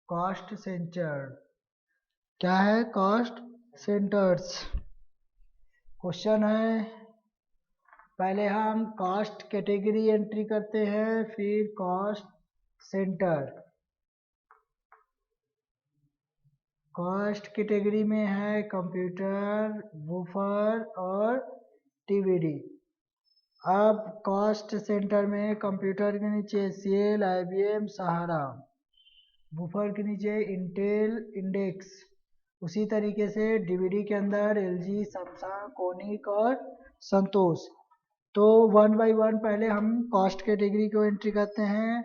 Cost centre क्या है? Cost centres. Question है, पहले हम कॉस्ट कैटेगरी एंट्री करते हैं, फिर कॉस्ट सेंटर। कॉस्ट कैटेगरी में है कंप्यूटर, वूफर और टीवीडी। अब कॉस्ट सेंटर में कंप्यूटर के नीचे सीएल, आईबीएम, सहारा। वूफर के नीचे इंटेल, इंडेक्स। उसी तरीके से डीवीडी के अंदर एलजी, सैमसंग, कोनिक और संतोष। तो वन बाय वन पहले हम कॉस्ट कैटेगरी को एंट्री करते हैं।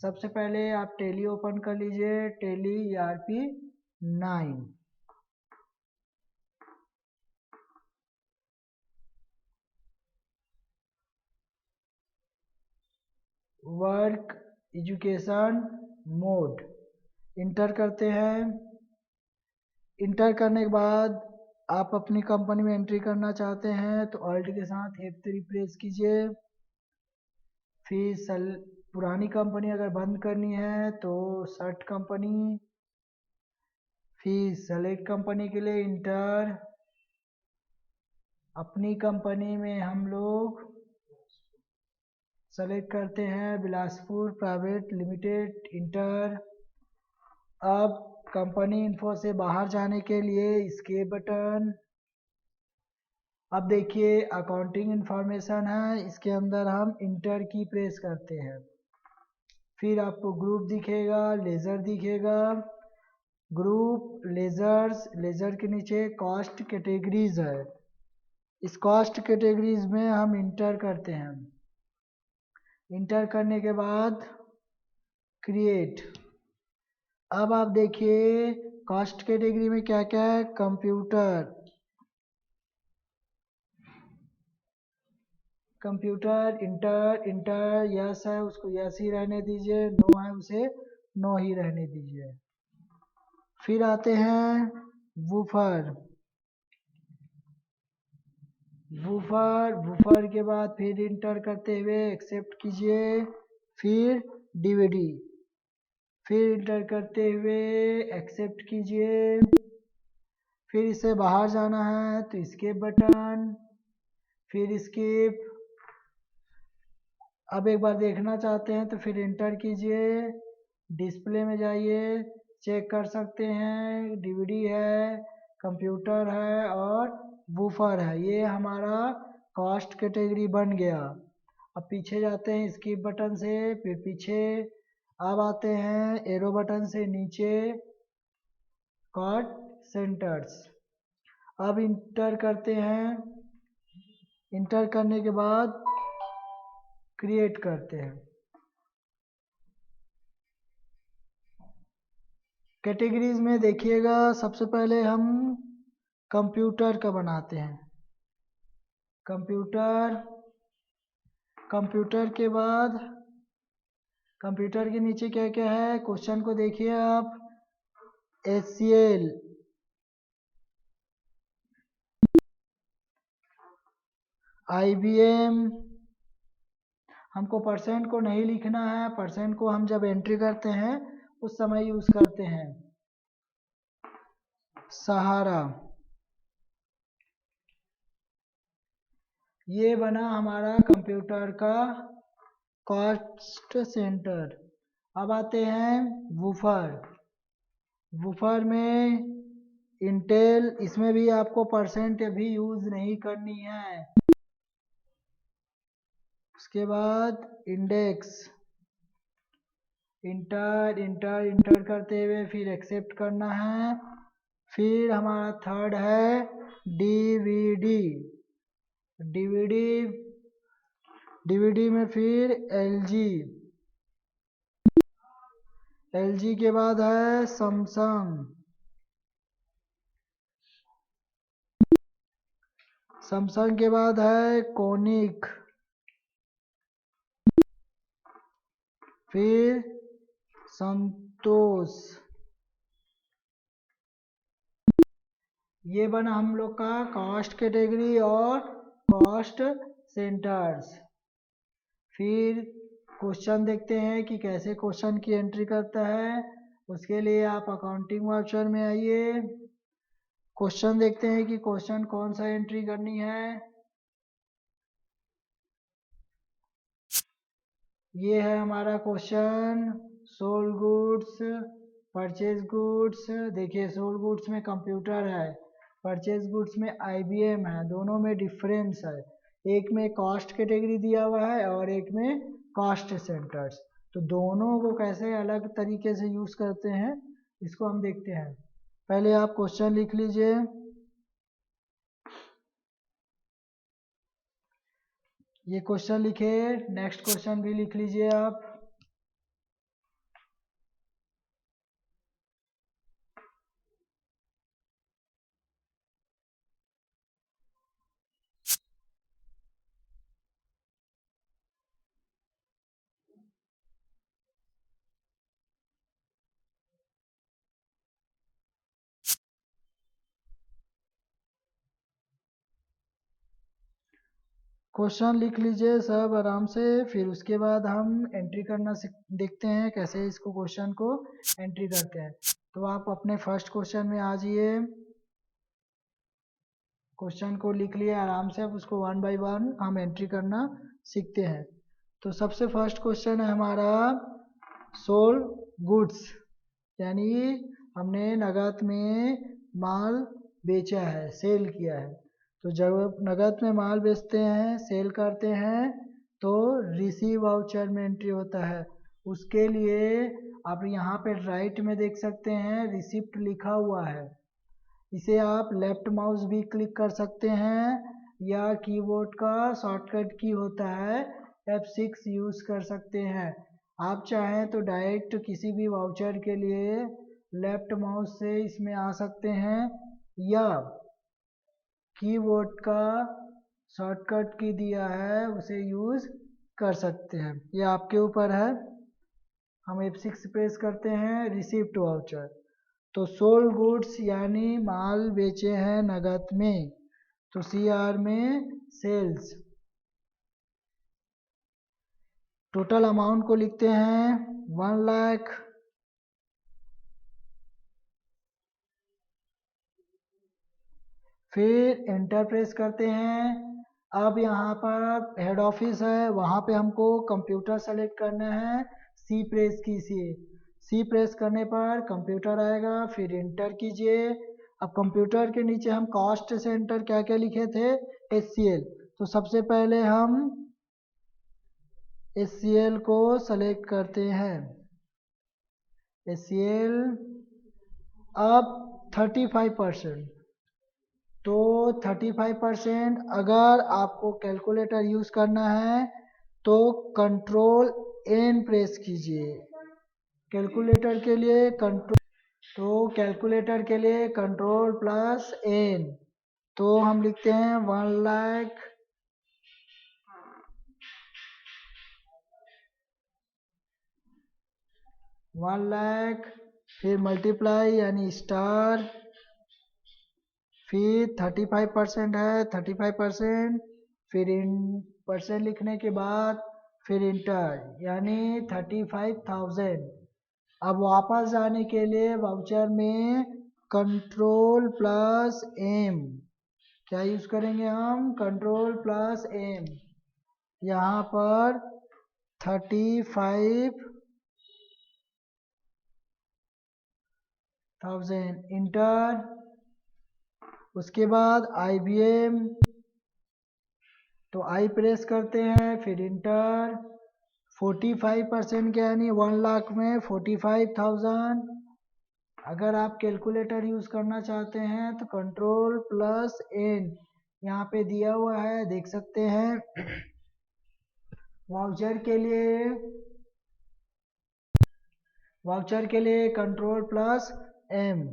सबसे पहले आप टेली ओपन कर लीजिए, Tally ERP 9। Work education mode enter करते हैं। इंटर करने के बाद आप अपनी कंपनी में एंट्री करना चाहते हैं तो ऑल्ट के साथ F3 प्रेस कीजिए। फिर पुरानी कंपनी अगर बंद करनी है तो सर्ट कंपनी, फिर सेलेक्ट कंपनी के लिए इंटर। अपनी कंपनी में हम लोग सेलेक्ट करते हैं बिलासपुर प्राइवेट लिमिटेड, इंटर। अब कंपनी इन्फो से बाहर जाने के लिए एस्केप बटन। अब देखिए अकाउंटिंग इंफॉर्मेशन है, इसके अंदर हम इंटर की प्रेस करते हैं। फिर आपको ग्रुप दिखेगा, लेजर दिखेगा। ग्रुप, लेजर्स, लेजर के नीचे कॉस्ट कैटेगरीज है। इस कॉस्ट कैटेगरीज में हम इंटर करते हैं। इंटर करने के बाद क्रिएट। अब आप देखिए कॉस्ट कैटेगरी में क्या क्या है। Computer, computer inter, inter yes है उसको यस ही रहने दीजिए, नो है उसे नो ही रहने दीजिए। फिर आते हैं वूफर। वूफर, वूफर के बाद फिर इंटर करते हुए एक्सेप्ट कीजिए। फिर डीवीडी, फिर इंटर करते हुए एक्सेप्ट कीजिए। फिर इसे बाहर जाना है तो स्केप बटन, फिर स्किप। अब एक बार देखना चाहते हैं तो फिर इंटर कीजिए, डिस्प्ले में जाइए, चेक कर सकते हैं डीवीडी है, कंप्यूटर है और वूफर है। ये हमारा कॉस्ट कैटेगरी बन गया। अब पीछे जाते हैं स्किप बटन से, फिर पीछे। अब आते हैं एरो बटन से नीचे कॉस्ट सेंटर्स। अब इंटर करते हैं, इंटर करने के बाद क्रिएट करते हैं। कैटेगरीज में देखिएगा सबसे पहले हम कंप्यूटर का बनाते हैं। कंप्यूटर, कंप्यूटर के बाद कंप्यूटर के नीचे क्या क्या है क्वेश्चन को देखिए आप। HCL, IBM। हमको परसेंट को नहीं लिखना है, परसेंट को हम जब एंट्री करते हैं उस समय यूज करते हैं। सहारा। ये बना हमारा कंप्यूटर का कॉस्ट सेंटर। अब आते हैं वूफर। वूफर में इंटेल, इसमें भी आपको परसेंट भी यूज नहीं करनी है। उसके बाद इंडेक्स, इंटर इंटर इंटर करते हुए फिर एक्सेप्ट करना है। फिर हमारा थर्ड है डीवीडी। डीवीडी, डीवीडी में फिर एलजी। एलजी के बाद है सैमसंग। सैमसंग के बाद है कोनिक। फिर संतोष। ये बना हम लोग का कॉस्ट कैटेगरी और कॉस्ट सेंटर्स। फिर क्वेश्चन देखते हैं कि कैसे क्वेश्चन की एंट्री करता है। उसके लिए आप अकाउंटिंग वाउचर में आइए। क्वेश्चन देखते हैं कि क्वेश्चन कौन सा एंट्री करनी है। ये है हमारा question, sold goods, purchase goods. देखिए सोल्ड गुड्स में कंप्यूटर है, परचेज गुड्स में IBM है, दोनों में डिफरेंस है। एक में कॉस्ट कैटेगरी दिया हुआ है और एक में कॉस्ट सेंटर्स। तो दोनों को कैसे अलग तरीके से यूज करते हैं इसको हम देखते हैं। पहले आप क्वेश्चन लिख लीजिए। ये क्वेश्चन लिखे, नेक्स्ट क्वेश्चन भी लिख लीजिए आप। क्वेश्चन लिख लीजिए सब आराम से, फिर उसके बाद हम एंट्री करना देखते हैं कैसे इसको क्वेश्चन को एंट्री करते हैं। तो आप अपने फर्स्ट क्वेश्चन में आ जाइए। क्वेश्चन को लिख लिए आराम से, अब उसको वन बाय वन हम एंट्री करना सीखते हैं। तो सबसे फर्स्ट क्वेश्चन है हमारा सोल्ड गुड्स, यानी हमने नगद में माल बेचा है, सेल किया है। तो जब नगद में माल बेचते हैं, सेल करते हैं, तो रिसीव वाउचर में एंट्री होता है। उसके लिए आप यहाँ पे राइट में देख सकते हैं रिसिप्ट लिखा हुआ है। इसे आप लेफ्ट माउस भी क्लिक कर सकते हैं या कीबोर्ड का शॉर्टकट की होता है F6 यूज़ कर सकते हैं। आप चाहें तो डायरेक्ट किसी भी वाउचर के लिए लेफ्ट माउस से इसमें आ सकते हैं या कीबोर्ड का शॉर्टकट की दिया है उसे यूज़ कर सकते हैं, ये आपके ऊपर है। हम F6 प्रेस करते हैं, रिसिप्ट वाउचर। तो सोल्ड गुड्स यानी माल बेचे हैं नगद में, तो CR में सेल्स। टोटल अमाउंट को लिखते हैं 1 लाख। फिर एंटर प्रेस करते हैं। अब यहाँ पर हेड ऑफिस है, वहाँ पे हमको कंप्यूटर सेलेक्ट करना है, सी प्रेस कीजिए। सी प्रेस करने पर कंप्यूटर आएगा, फिर इंटर कीजिए। अब कंप्यूटर के नीचे हम कॉस्ट सेंटर क्या क्या लिखे थे, HCL। तो सबसे पहले हम HCL को सेलेक्ट करते हैं, HCL। अब 35%, तो 35% अगर आपको कैलकुलेटर यूज़ करना है तो कंट्रोल N प्रेस कीजिए। कैलकुलेटर के लिए कंट्रोल प्लस N। तो हम लिखते हैं 1 लाख 1 लाख, फिर मल्टीप्लाई यानी स्टार, फिर 35% है 35%, फिर इन परसेंट लिखने के बाद फिर इंटर यानी 35,000। अब वापस जाने के लिए वाउचर में कंट्रोल प्लस M, क्या यूज़ करेंगे हम, कंट्रोल प्लस M। यहाँ पर 35,000 इंटर। उसके बाद IBM, तो आई प्रेस करते हैं, फिर इंटर। 45% के यानी 1 लाख में 45,000। अगर आप कैलकुलेटर यूज़ करना चाहते हैं तो कंट्रोल प्लस N यहाँ पे दिया हुआ है, देख सकते हैं। वाउचर के लिए कंट्रोल प्लस M,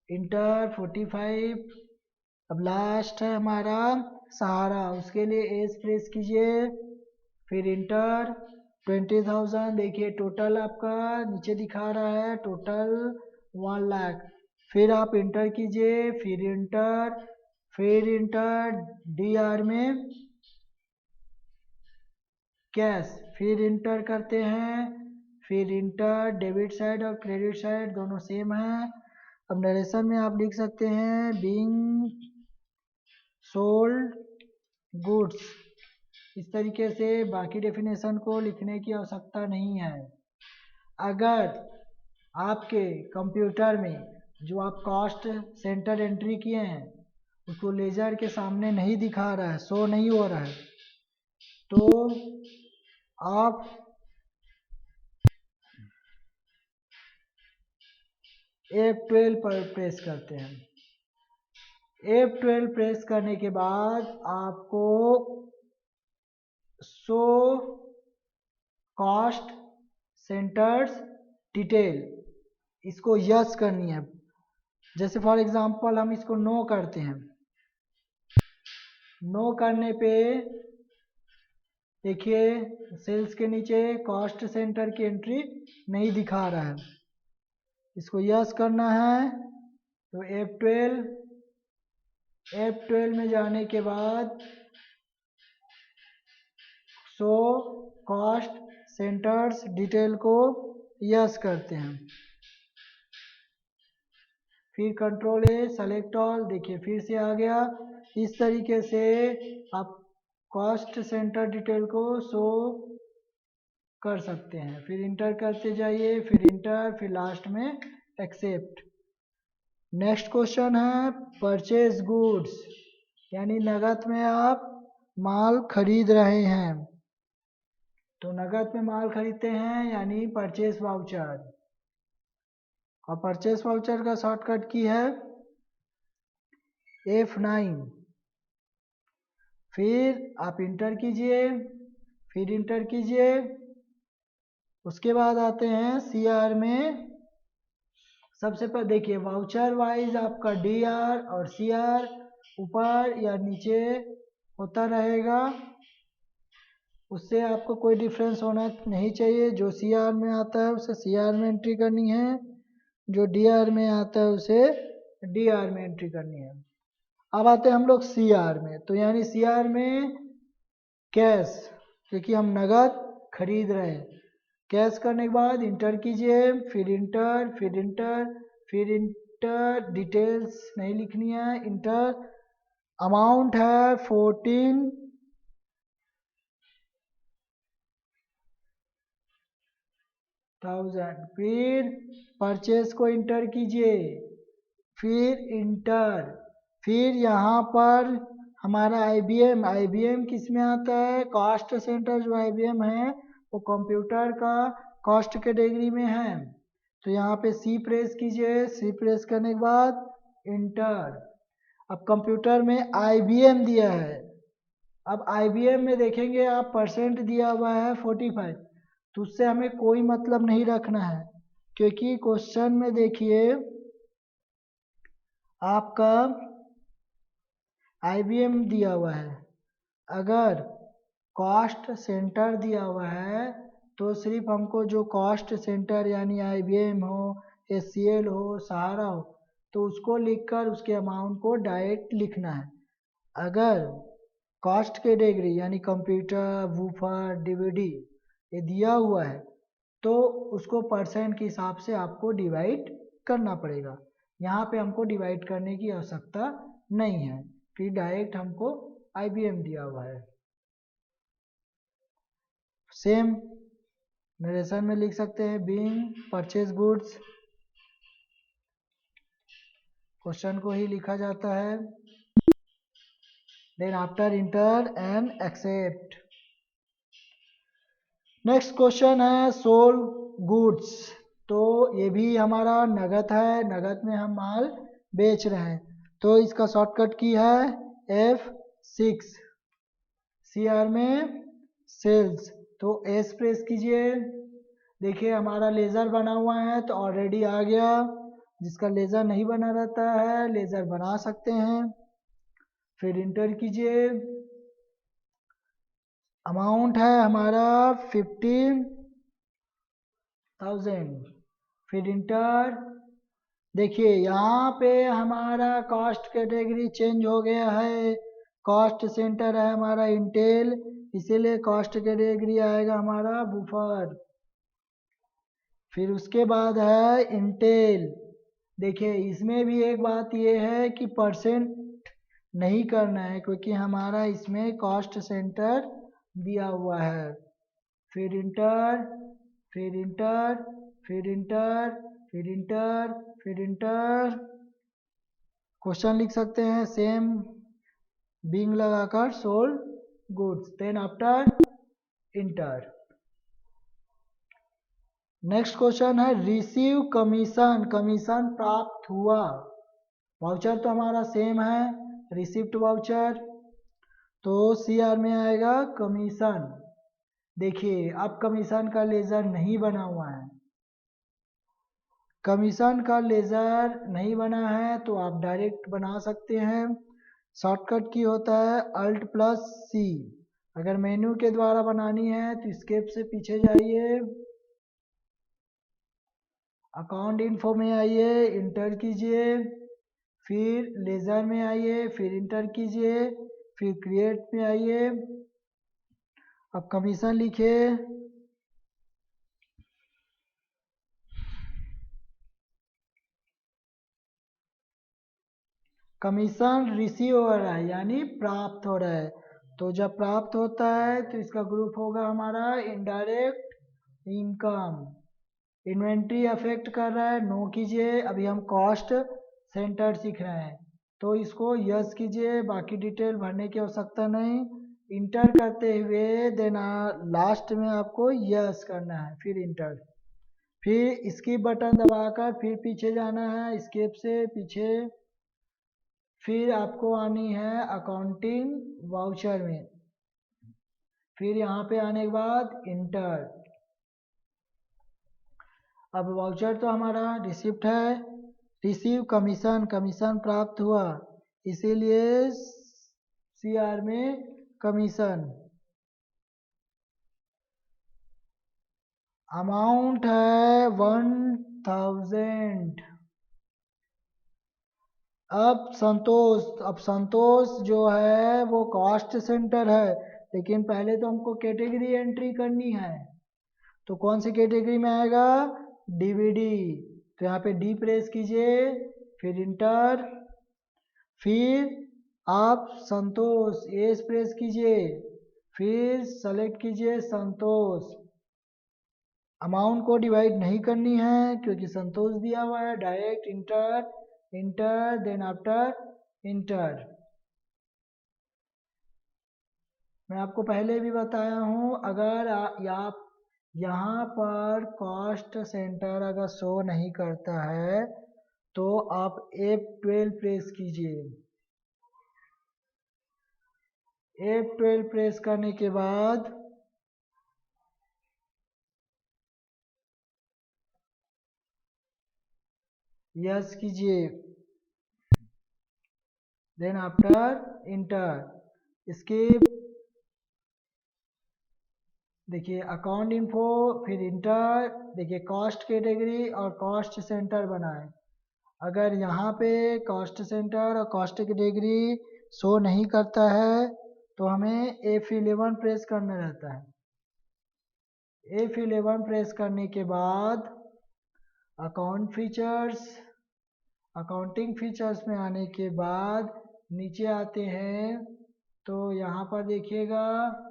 इंटर 45। अब लास्ट है हमारा सहारा, उसके लिए एस प्रेस कीजिए, फिर इंटर। 20,000 देखिए टोटल आपका नीचे दिखा रहा है, टोटल 1 लाख। फिर आप इंटर कीजिए, फिर इंटर DR में कैश, फिर इंटर करते हैं, फिर इंटर, डेबिट साइड और क्रेडिट साइड दोनों सेम है। अब नरेशन में आप लिख सकते हैं बीइंग सोल्ड गुड्स। इस तरीके से बाकी डेफिनेशन को लिखने की आवश्यकता नहीं है। अगर आपके कंप्यूटर में जो आप कॉस्ट सेंटर एंट्री किए हैं उसको लेजर के सामने नहीं दिखा रहा है, शो नहीं हो रहा है, तो आप F12 पर प्रेस करते हैं। F12 प्रेस करने के बाद आपको शो कॉस्ट सेंटर्स डिटेल इसको यस करनी है। जैसे फॉर एग्जांपल हम इसको नो करते हैं, नो करने पे देखिए सेल्स के नीचे कॉस्ट सेंटर की एंट्री नहीं दिखा रहा है। इसको यस करना है तो F12 में जाने के बाद शो कॉस्ट सेंटर्स डिटेल को यस करते हैं। फिर कंट्रोल ए सेलेक्ट ऑल, देखिए फिर से आ गया। इस तरीके से आप कॉस्ट सेंटर डिटेल को शो कर सकते हैं। फिर इंटर करते जाइए, फिर इंटर, फिर लास्ट में एक्सेप्ट। नेक्स्ट क्वेश्चन है परचेज गुड्स, यानी नगद में आप माल खरीद रहे हैं। तो नगद में माल खरीदते हैं यानी परचेज वाउचर, और परचेज वाउचर का शॉर्टकट की है F9। फिर आप इंटर कीजिए, फिर इंटर कीजिए, उसके बाद आते हैं CR में। सबसे पहले देखिए वाउचर वाइज आपका DR और CR ऊपर या नीचे होता रहेगा, उससे आपको कोई डिफरेंस होना नहीं चाहिए। जो CR में आता है उसे CR में एंट्री करनी है, जो DR में आता है उसे DR में एंट्री करनी है। अब आते हैं हम लोग CR में, तो यानी CR में कैश, क्योंकि हम नगद खरीद रहे हैं। कैश करने के बाद इंटर कीजिए, फिर इंटर, फिर इंटर, फिर इंटर, डिटेल्स नहीं लिखनी है, इंटर। अमाउंट है 14,000। फिर परचेस को इंटर कीजिए, फिर इंटर, फिर यहाँ पर हमारा IBM किस में आता है, कॉस्ट सेंटर जो IBM है वो कंप्यूटर का कॉस्ट कैटेगरी में है। तो यहाँ पे C प्रेस कीजिए, C प्रेस करने के बाद इंटर। अब कंप्यूटर में IBM दिया है, अब IBM में देखेंगे आप परसेंट दिया हुआ है 45, तो उससे हमें कोई मतलब नहीं रखना है, क्योंकि क्वेश्चन में देखिए आपका IBM दिया हुआ है। अगर कॉस्ट सेंटर दिया हुआ है तो सिर्फ हमको जो कॉस्ट सेंटर यानी IBM हो, HCL हो, सहारा हो, तो उसको लिखकर उसके अमाउंट को डायरेक्ट लिखना है। अगर कॉस्ट कैटेगरी यानी कंप्यूटर, वूफर, DVD ये दिया हुआ है तो उसको परसेंट के हिसाब से आपको डिवाइड करना पड़ेगा। यहाँ पे हमको डिवाइड करने की आवश्यकता नहीं है, फिर डायरेक्ट हमको IBM दिया हुआ है। सेम नरेशन में लिख सकते हैं बीइंग परचेज गुड्स, क्वेश्चन को ही लिखा जाता है। Then after enter and accept. Next question है सोल्ड गुड्स, तो ये भी हमारा नगद है, नगद में हम माल बेच रहे हैं। तो इसका शॉर्टकट की है F6। CR में सेल्स, तो S प्रेस कीजिए। देखिए हमारा लेज़र बना हुआ है तो ऑलरेडी आ गया। जिसका लेज़र नहीं बना रहता है लेज़र बना सकते हैं। फिर इंटर कीजिए, अमाउंट है हमारा 15,000। फिर इंटर, देखिए यहाँ पे हमारा कॉस्ट कैटेगरी चेंज हो गया है। कॉस्ट सेंटर है हमारा इंटेल, इसीलिए कॉस्ट कैटेगरी आएगा हमारा वूफर। फिर उसके बाद है इंटेल। देखिए इसमें भी एक बात ये है कि परसेंट नहीं करना है क्योंकि हमारा इसमें कॉस्ट सेंटर दिया हुआ है। फिर इंटर, फिर इंटर, फिर इंटर, फिर इंटर, फिर इंटर, क्वेश्चन लिख सकते हैं सेम बिंग लगाकर sold goods then after enter. Next question है रिसीव कमीशन, कमीशन प्राप्त हुआ। वाउचर तो हमारा सेम है रिसिप्ट वाउचर, तो सी आर में आएगा कमीशन। देखिए अब कमीशन का लेजर नहीं बना हुआ है, कमीशन का लेजर नहीं बना है तो आप डायरेक्ट बना सकते हैं। शॉर्टकट की होता है अल्ट प्लस सी। अगर मेन्यू के द्वारा बनानी है तो स्केप से पीछे जाइए, अकाउंट इन्फो में आइए, इंटर कीजिए, फिर लेजर में आइए, फिर इंटर कीजिए, फिर क्रिएट में आइए। अब कमीशन लिखिए, कमीशन रिसीव हो रहा है यानी प्राप्त हो रहा है। तो जब प्राप्त होता है तो इसका ग्रुप होगा हमारा इनडायरेक्ट इनकम। इन्वेंट्री अफेक्ट कर रहा है, नो कीजिए। अभी हम कॉस्ट सेंटर सीख रहे हैं तो इसको यस कीजिए, बाकी डिटेल भरने की आवश्यकता नहीं। इंटर करते हुए देन लास्ट में आपको यस करना है, फिर इंटर, फिर स्किप बटन दबाकर फिर पीछे जाना है स्केप से पीछे, फिर आपको आनी है अकाउंटिंग वाउचर में, फिर यहाँ पे आने के बाद इंटर। अब वाउचर तो हमारा रिसिप्ट है, रिसीव कमीशन, कमीशन प्राप्त हुआ इसीलिए सी आर में कमीशन। अमाउंट है 1000। अब संतोष जो है वो कॉस्ट सेंटर है, लेकिन पहले तो हमको कैटेगरी एंट्री करनी है। तो कौन सी कैटेगरी में आएगा, डीवीडी। तो यहाँ पे डी प्रेस कीजिए, फिर इंटर, फिर आप संतोष एस प्रेस कीजिए, फिर सेलेक्ट कीजिए संतोष। अमाउंट को डिवाइड नहीं करनी है क्योंकि संतोष दिया हुआ है, direct enter, enter then after enter. मैं आपको पहले भी बताया हूँ अगर आप यहाँ पर कॉस्ट सेंटर अगर शो नहीं करता है तो आप F12 प्रेस कीजिए। F12 प्रेस करने के बाद यस कीजिए, देन आफ्टर इंटर स्किप। देखिए अकाउंट इन्फो, फिर इंटर, देखिए कॉस्ट कैटेगरी और कॉस्ट सेंटर बनाए। अगर यहाँ पे कॉस्ट सेंटर और कॉस्ट कैटेगरी शो नहीं करता है तो हमें F11 प्रेस करना रहता है। F11 प्रेस करने के बाद अकाउंट फीचर्स, अकाउंटिंग फीचर्स में आने के बाद नीचे आते हैं तो यहाँ पर देखिएगा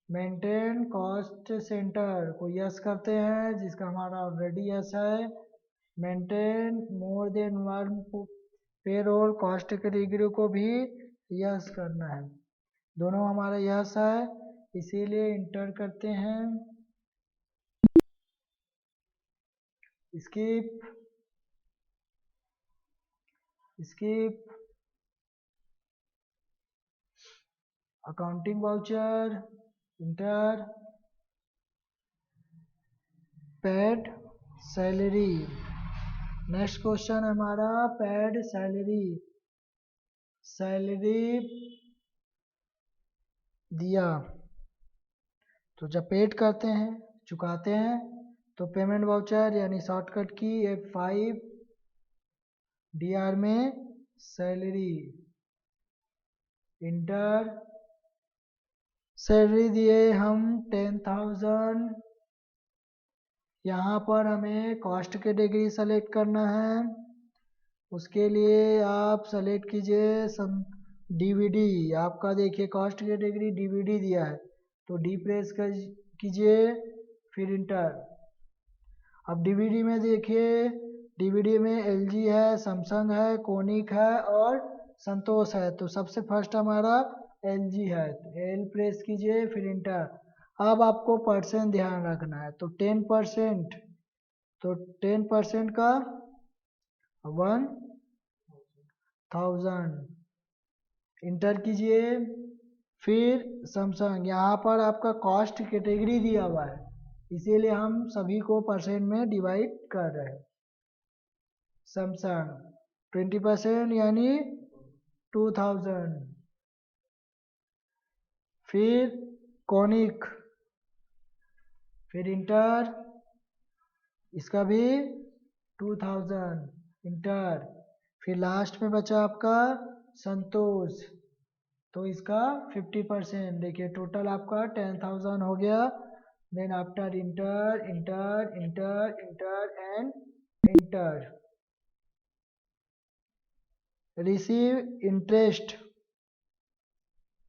मेंटेन कॉस्ट सेंटर को यस करते हैं जिसका हमारा ऑलरेडी यस है। Maintain more than one payroll cost category को भी यस करना है, दोनों हमारा यस है इसीलिए इंटर करते हैं। Skip, skip, accounting voucher, inter, paid salary. Next question हमारा पेड सैलरी, सैलरी दिया तो जब पेड करते हैं चुकाते हैं तो पेमेंट वाउचर यानी शॉर्टकट की F5 DR में सैलरी, इंटर। सैलरी दिए हम 10,000 यहाँ पर हमें कॉस्ट कैटेगरी सेलेक्ट करना है। उसके लिए आप सेलेक्ट कीजिए डीवीडी। आपका देखिए कॉस्ट कैटेगरी डीवीडी दिया है, तो डी प्रेस कीजिए, फिर इंटर। अब डीवीडी में देखिए, डीवीडी में एलजी है, सैमसंग है, कोनिक है और संतोष है। तो सबसे फर्स्ट हमारा एलजी है, तो एल प्रेस कीजिए, फिर इंटर। अब आपको परसेंट ध्यान रखना है, तो 10%, तो 10% का 1000 इंटर कीजिए। फिर सैमसंग, यहाँ पर आपका कॉस्ट कैटेगरी दिया हुआ है, इसीलिए हम सभी को परसेंट में डिवाइड कर रहे हैं। सैमसंग 20% यानी 2000। फिर कोनिक, फिर इंटर, इसका भी 2000 इंटर। फिर लास्ट में बचा आपका संतोष, तो इसका 50%। देखिए टोटल आपका 10,000 हो गया। Then after enter enter enter enter and enter, receive interest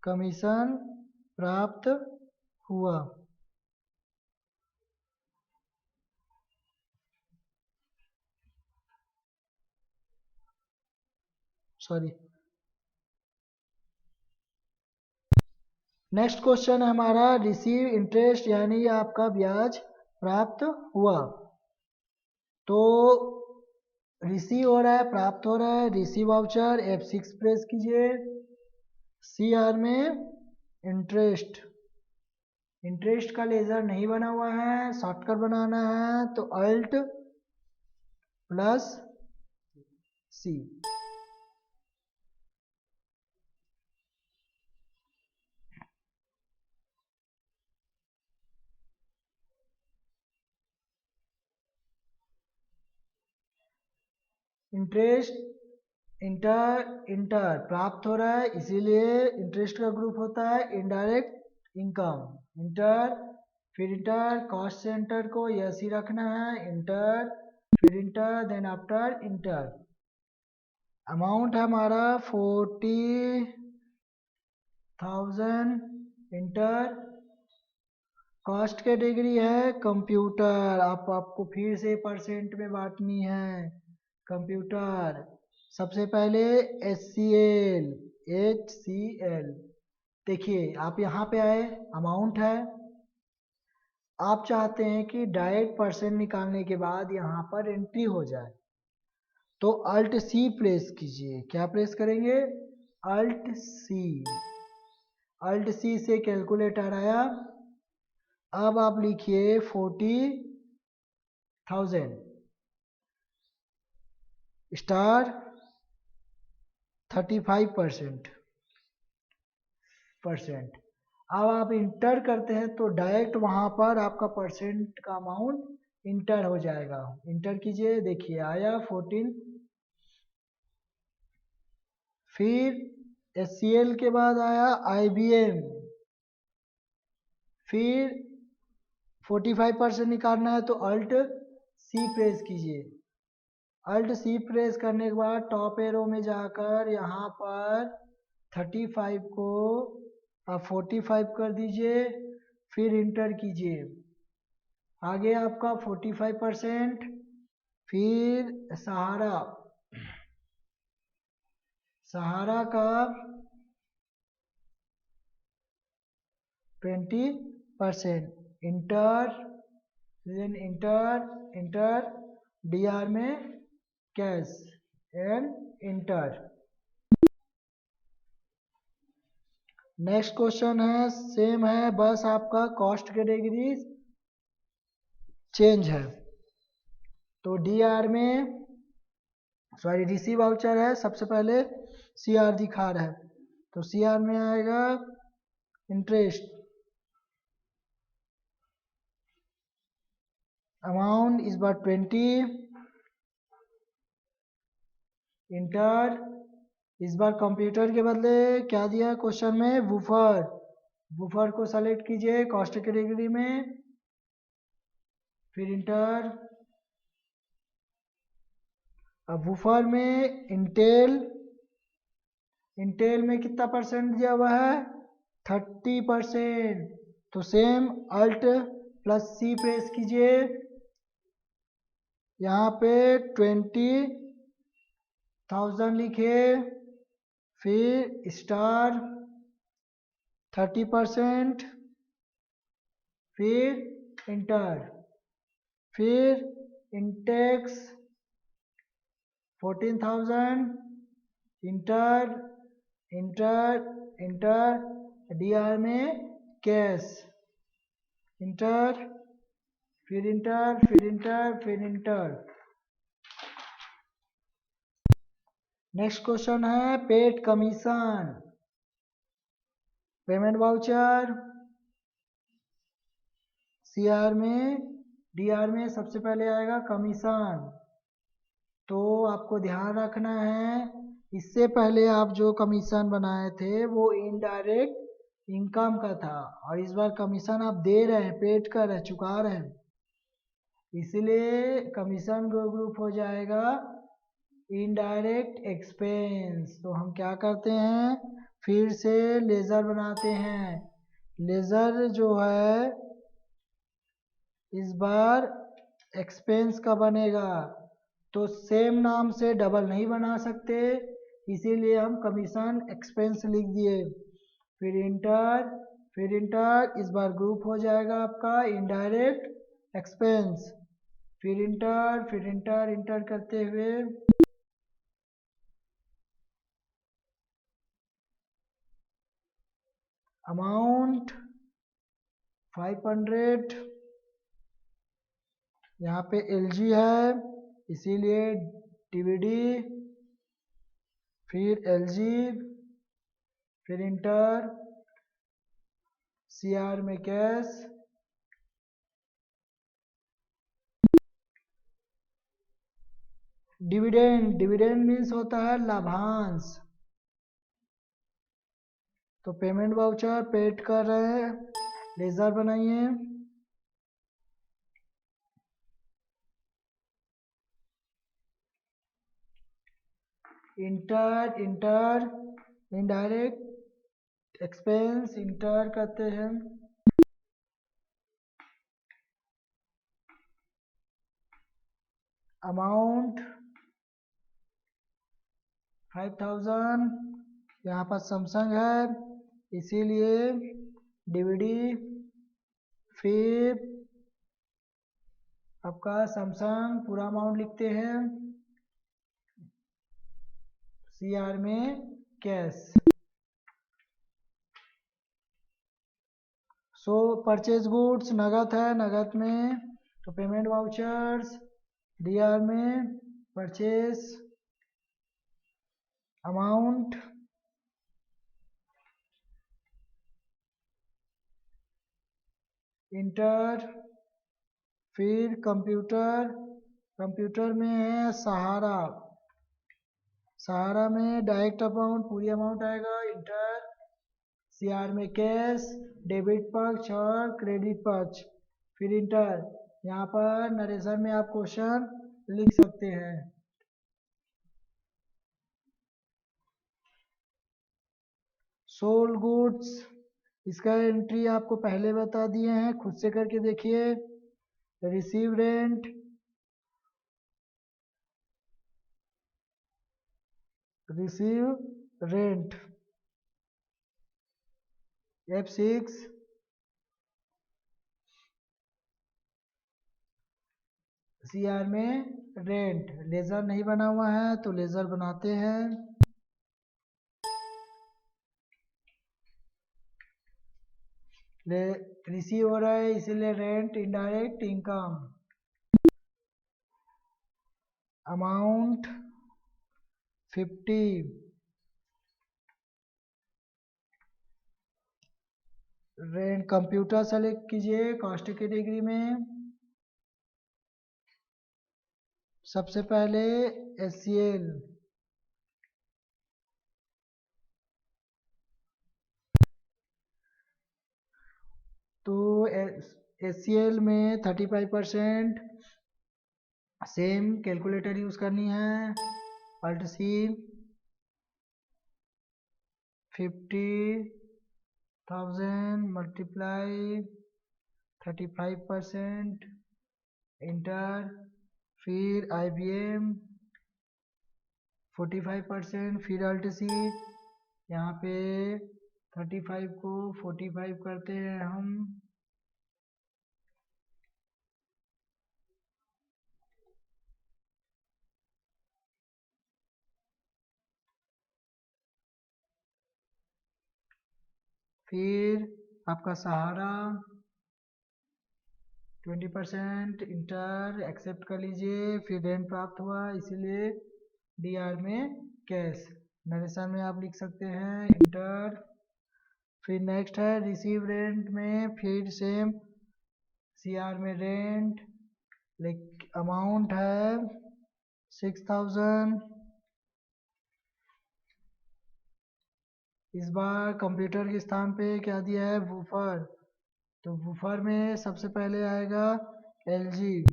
commission प्राप्त हुआ। सॉरी, नेक्स्ट क्वेश्चन है हमारा रिसीव इंटरेस्ट, यानी आपका ब्याज प्राप्त हुआ। तो रिसीव हो रहा है, प्राप्त हो रहा है, रिसीव वाउचर F6 प्रेस कीजिए। CR में इंटरेस्ट, इंटरेस्ट का लेजर नहीं बना हुआ है, शॉर्टकट बनाना है, तो Alt plus C। Interest enter enter प्राप्त हो रहा है, इसीलिए इंटरेस्ट का ग्रुप होता है इनडायरेक्ट इनकम। इंटर, फिर इंटर, कॉस्ट सेंटर को यस ही रखना है, इंटर, फिर enter, then after enter. Amount है हमारा 40,000 इंटर। कॉस्ट कैटेगरी है कंप्यूटर, आपको फिर से परसेंट में बांटनी है। कंप्यूटर सबसे पहले HCL। देखिए आप यहाँ पे आए, अमाउंट है, आप चाहते हैं कि डायरेक्ट परसेंट निकालने के बाद यहाँ पर एंट्री हो जाए, तो अल्ट सी प्रेस कीजिए। क्या प्रेस करेंगे? अल्ट सी। अल्ट सी से कैलकुलेटर आया। अब आप लिखिए 40,000 स्टार 35%। अब आप इंटर करते हैं तो डायरेक्ट वहां पर आपका परसेंट का अमाउंट इंटर हो जाएगा। इंटर कीजिए, देखिए आया 14। फिर HCL के बाद आया IBM। फिर 45% निकालना है तो अल्ट सी प्रेस कीजिए। अल्ट सी प्रेस करने के बाद टॉप एरो में जाकर यहाँ पर 35 को आप 45 कर दीजिए, फिर इंटर कीजिए। आगे आपका 45%। फिर सहारा का 20%। इंटर, देन इंटर DR में cash and inter. Next question है, सेम है, बस आपका कॉस्ट कैटेगरी चेंज है। तो DR में सॉरी रिसीव वाउचर है, सबसे पहले CR दिखा रहा है, तो CR में आएगा इंटरेस्ट। अमाउंट इस बार 20। इंटर, इस बार कंप्यूटर के बदले क्या दिया क्वेश्चन में? वूफर। वूफर को सेलेक्ट कीजिए कॉस्ट कैटेगरी में। फिर इंटर। अब वूफर में इंटेल, इंटेल में कितना परसेंट दिया हुआ है? 30%। तो सेम अल्ट प्लस सी प्रेस कीजिए, यहाँ पे 20,000 लिखिए, फिर स्टार 30%, फिर इंटर, फिर इंटेक्स 14,000, इंटर, इंटर, इंटर, डीआर में कैश, इंटर, फिर इंटर, फिर इंटर, फिर इंटर। नेक्स्ट क्वेश्चन है paid commission, payment voucher, CR में, डीआर में सबसे पहले आएगा कमीशन। तो आपको ध्यान रखना है, इससे पहले आप जो कमीशन बनाए थे वो इनडायरेक्ट इनकम का था, और इस बार कमीशन आप दे रहे हैं, पेड कर रहे हैं, चुका रहे हैं, इसलिए कमीशन ग्रुप हो जाएगा इनडायरेक्ट एक्सपेंस। तो हम क्या करते हैं, फिर से लेज़र बनाते हैं। लेज़र जो है इस बार एक्सपेंस का बनेगा, तो सेम नाम से डबल नहीं बना सकते, इसीलिए हम कमीशन एक्सपेंस लिख दिए। फिर इंटर, फिर इंटर, इस बार ग्रुप हो जाएगा आपका इनडायरेक्ट एक्सपेंस। फिर इंटर, फिर इंटर, इंटर करते हुए अमाउंट 500, यहाँ पे एलजी है इसीलिए डीवीडी, फिर एलजी, फिर इंटर, सीआर में कैश, डिविडेंड, डिविडेंड मीन्स होता है लाभांश। तो पेमेंट वाउचर पेड कर रहे हैं, लेजर बनाइए, inter, inter, indirect expense, inter करते हैं, अमाउंट 5,000, यहाँ पर सैमसंग है इसीलिए डीवीडी, फिर आपका सैमसंग पूरा अमाउंट लिखते हैं, सीआर में कैश। सो परचेज गुड्स नगद है, नगद में तो पेमेंट वाउचर्स, डीआर में परचेज अमाउंट, इंटर, फिर कंप्यूटर, कंप्यूटर में है सहारा, सहारा में डायरेक्ट अमाउंट पूरी अमाउंट आएगा, इंटर, सीआर में कैश, डेबिट पक्ष और क्रेडिट पक्ष, फिर इंटर। यहाँ पर नरेशन में आप क्वेश्चन लिख सकते हैं। सोल्ड गुड्स, इसका एंट्री आपको पहले बता दिए हैं, खुद से करके देखिए। Receive rent, receive rent, F6, CR में रेंट, लेजर नहीं बना हुआ है तो लेजर बनाते हैं, रिसीव हो रहा है इसीलिए rent indirect income, amount 50, rent computer select कीजिए कॉस्ट कैटेगरी में, सबसे पहले SCL, तो HCL में 35%, सेम कैलकुलेटर यूज़ करनी है। अल्ट सी 50,000 मल्टीप्लाई 35%, इंटर, फिर IBM 45%, फिर अल्ट सी, यहाँ पे 35 को 45 करते हैं हम, फिर आपका सहारा 20%, इंटर एक्सेप्ट कर लीजिए, फिर रेंट प्राप्त हुआ इसीलिए DR में कैश, नरेशन में आप लिख सकते हैं इंटर। फिर नेक्स्ट है रिसीव रेंट में, फिर सेम CR में रेंट, अमाउंट है 6,000। इस बार कंप्यूटर के स्थान पे क्या दिया है, वूफर, तो वूफर में सबसे पहले आएगा LG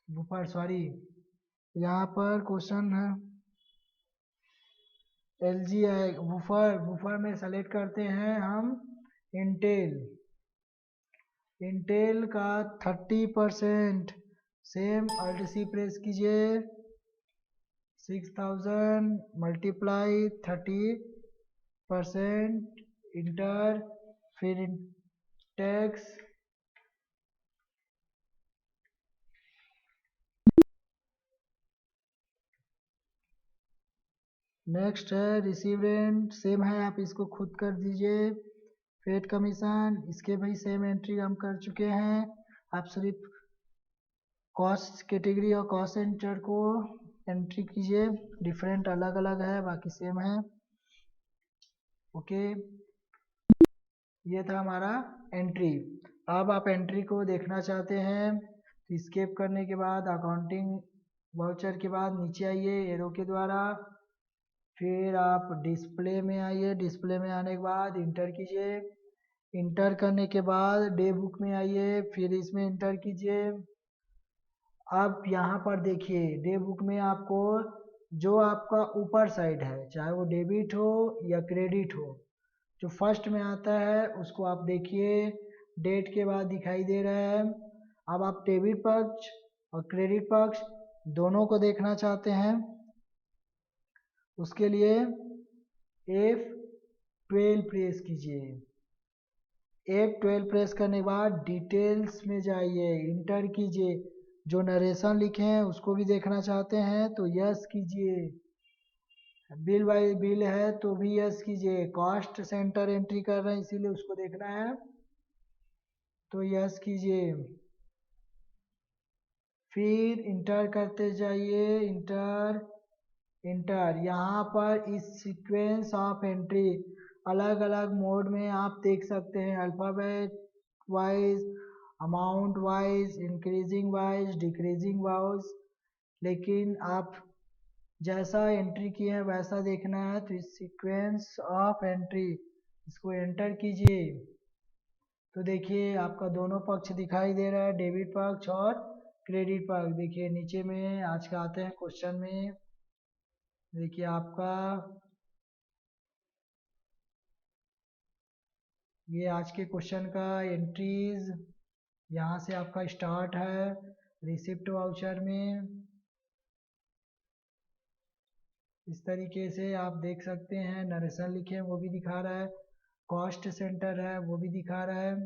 वूफर, सॉरी यहाँ पर क्वेश्चन है LG है वूफर, वूफर में सेलेक्ट करते हैं हम इंटेल का 30%, सेम अल्ट सी प्रेस कीजिए, 6,000 मल्टीप्लाई 30%, इंटर, फिर टैक्स, नेक्स्ट है रिसीव रेंट, सेम है, आप इसको खुद कर दीजिए। पेड कमीशन, इसके भी सेम एंट्री हम कर चुके हैं, आप सिर्फ कॉस्ट कैटेगरी और कॉस्ट सेंटर को एंट्री कीजिए, डिफरेंट अलग अलग है, बाकी सेम है। ओके, ये था हमारा एंट्री। अब आप एंट्री को देखना चाहते हैं तो स्केप करने के बाद अकाउंटिंग वाउचर के बाद नीचे आइए एरो के द्वारा, फिर आप डिस्प्ले में आइए, डिस्प्ले में आने के बाद इंटर कीजिए, इंटर करने के बाद डे बुक में आइए, फिर इसमें इंटर कीजिए। अब यहाँ पर देखिए डे बुक में आपको जो आपका ऊपर साइड है, चाहे वो डेबिट हो या क्रेडिट हो, जो फर्स्ट में आता है उसको आप देखिए, डेट के बाद दिखाई दे रहा है। अब आप डेबिट पक्ष और क्रेडिट पक्ष दोनों को देखना चाहते हैं, उसके लिए F12 प्रेस कीजिए, F12 प्रेस करने के बाद डिटेल्स में जाइए, इंटर कीजिए, जो नरेशन लिखे हैं उसको भी देखना चाहते हैं तो यस कीजिए, बिल बाय बिल है तो भी यस कीजिए, कॉस्ट सेंटर एंट्री कर रहे हैं इसीलिए उसको देखना है तो यस कीजिए, फिर इंटर करते जाइए, इंटर इंटर। यहाँ पर इस सीक्वेंस ऑफ एंट्री अलग अलग मोड में आप देख सकते हैं, alphabet wise, amount wise, increasing wise, decreasing wise, लेकिन आप जैसा एंट्री किए हैं वैसा देखना है तो इस सीक्वेंस ऑफ एंट्री इसको एंटर कीजिए, तो देखिए आपका दोनों पक्ष दिखाई दे रहा है, डेबिट पक्ष और क्रेडिट पक्ष। देखिए नीचे में आज का आते हैं क्वेश्चन में, देखिए आपका ये आज के क्वेश्चन का एंट्रीज यहाँ से आपका स्टार्ट है रिसिप्ट वाउचर में, इस तरीके से आप देख सकते हैं, नरेशन लिखे हैं वो भी दिखा रहा है, कॉस्ट सेंटर है वो भी दिखा रहा है,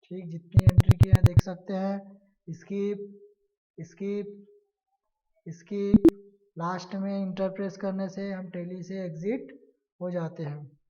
ठीक, जितनी एंट्री की है देख सकते हैं, स्किप स्किप स्किप, लास्ट में इंटर प्रेस करने से हम टैली से एग्जिट हो जाते हैं।